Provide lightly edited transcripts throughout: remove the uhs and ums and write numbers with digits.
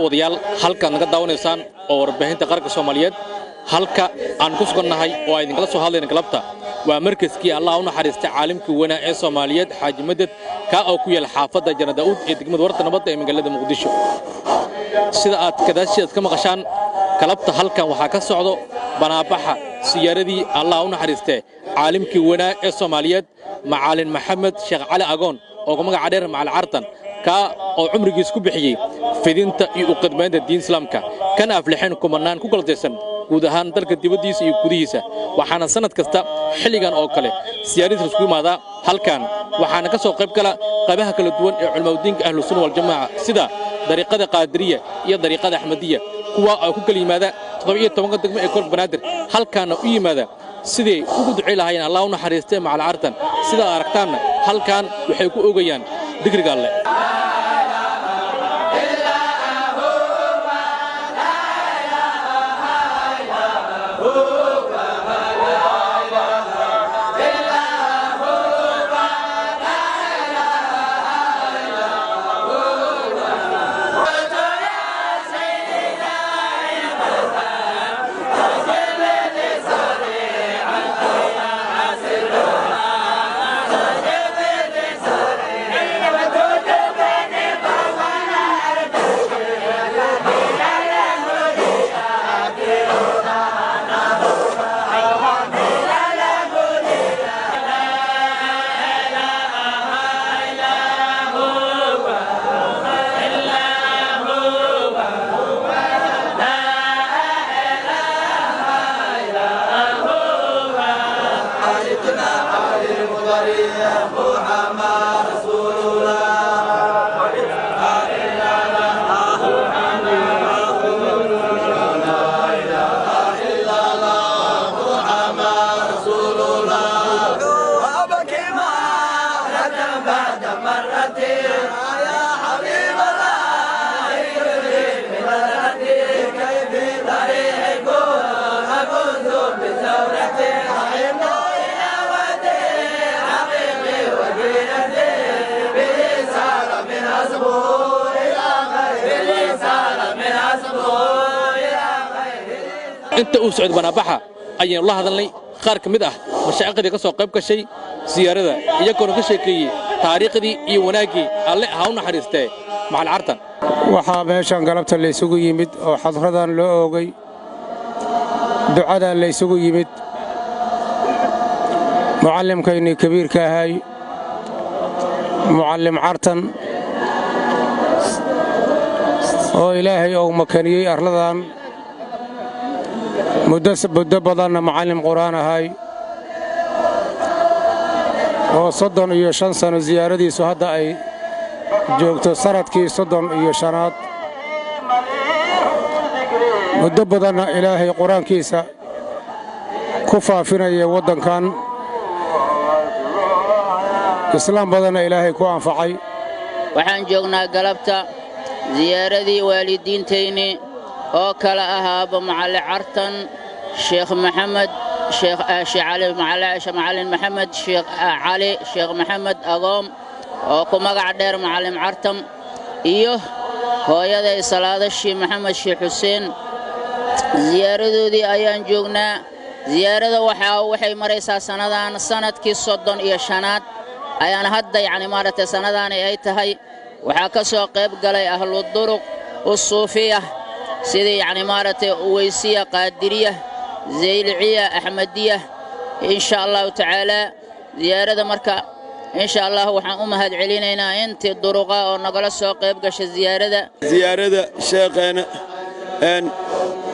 daawadayaal halka naga daawanaysaan oo warbaahinta qaranka Soomaaliyeed halka aan ku sugannahay oo ay idinkala soo hadlayna galabta waa markaskii Allah u naxariistay caalimkii weynaa ee Soomaaliyeed Xaaji Madad ka oo ku yaal xaafadda Janna Daawud ee degmada Warta Nabadda ee magaalada Muqdisho sida aad kadaashiid ka maqashaan galabta halkan waxa ka socdo banaabaxa siyaaradii Allah u naxariistay caalimkii weynaa ee Soomaaliyeed Macallin Maxamed Sheekh Cali Agoon oo ku magac dheer Macallin Cartan ka oo cumrigiisa ku bixiyay fidinta iyo u qadmeynta diin islaamka kana aflixeen kumanaan ku galtaysan guud ahaan dalka dibadiisa iyo gudihiisa waxaana sanad kasta xilligan oo kale siyaaradiisa isku yimaada halkan waxaana ka soo qayb gala qaybaha kala duwan ee culimada ahlus sunna wal jamaa sida dariiqada qaadiriya iyo dariiqada ahmadiya kuwa ay ku kala yimaada 17 degmo ee kor banaadir halkaana u yimaada sidii ugu ducay lahaayeen Allah u naxariistay Macallin Cartan sida aragtaan halkan waxay ku ogayaan digriga alle inta uu socod banaabaxa ayaan la hadalnay qaar kamid ah mashaaqada ka soo qayb gashay siyaarada iyagoo ka sheekeeyay taariikhdii iyo wanaagii alle ha u naxariistay Macallin Cartan waxa meeshan galabta la isugu yimid oo xadradan loo oogay ducada la isugu yimid muallimkayni kabiirka ahay Macallin Cartan oo Ilaahay oo makaniyay arladan muddo badan macallin quraan ahay oo 35 sano ziyaaradiisu hadda ay joogto sanadkii 35aad muddo badan Ilaahay quraankiisa ku faafinaya wadankan islaam badan Ilaahay ku anfacay waxaan joognaa galabta ziyaaradii waalidiintayni oo kala ahaaba Macallin Cartan Sheekh Maxamed Sheekh Cali Macallin Maxamed Sheekh Cali Sheekh Maxamed Agoom oo ku magac dheer Macallin Cartan iyo hooyaday Salaadashi Maxamed Sheekh Xuseen ziyaaradoodii ayaan joognaa ziyaarada waxay maraysaa sanadkii 35aad ayaan hadda maaragtay sanadaan ay tahay waxa ka soo qayb galay ahlu duruq usuufiya sidii maaragtay uweysiya qaadiriya zayliciya ahmadiya insha Allah taala ziyaarada marka insha Allah waxaan u mahad celinaynaa intii duruqa oo nagala soo qayb gashay ziyaarada sheekheena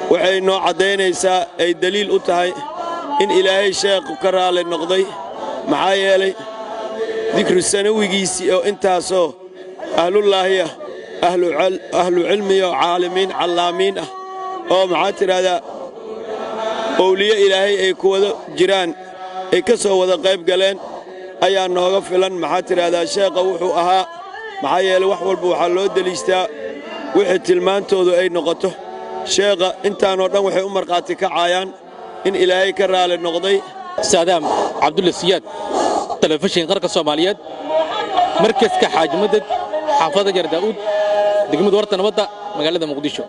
waxay noo cadeynaysaa ay daliil u tahay in Ilaahay sheekhu ka raali noqday maxaa yeelay dikru sanawigiisi oo intaasoo ahlullaahi ahlu cilmi iyo caalimiin calaamiin ah oo maxaa tiraahdaa awliya Ilaahay ay ku wada jiraan ay ka soo wada qayb galeen ayaa nooga filan maxaa tiraahdaa sheekha wuxuu ahaa maxaa yeelay wax walba waxa loo daliistaa wixii tilmaantoodu ay noqoto sheekha intaanoo dhan waxay u marqaati kacayaan in Ilaahay ka raali noqday Saadam Cabdulla Siyaad telefishin qarka Soomaaliyeed markaska Xaaji Madad xaafadda Janna Daawud degmada Warta Nabadda magaalada muqdisho.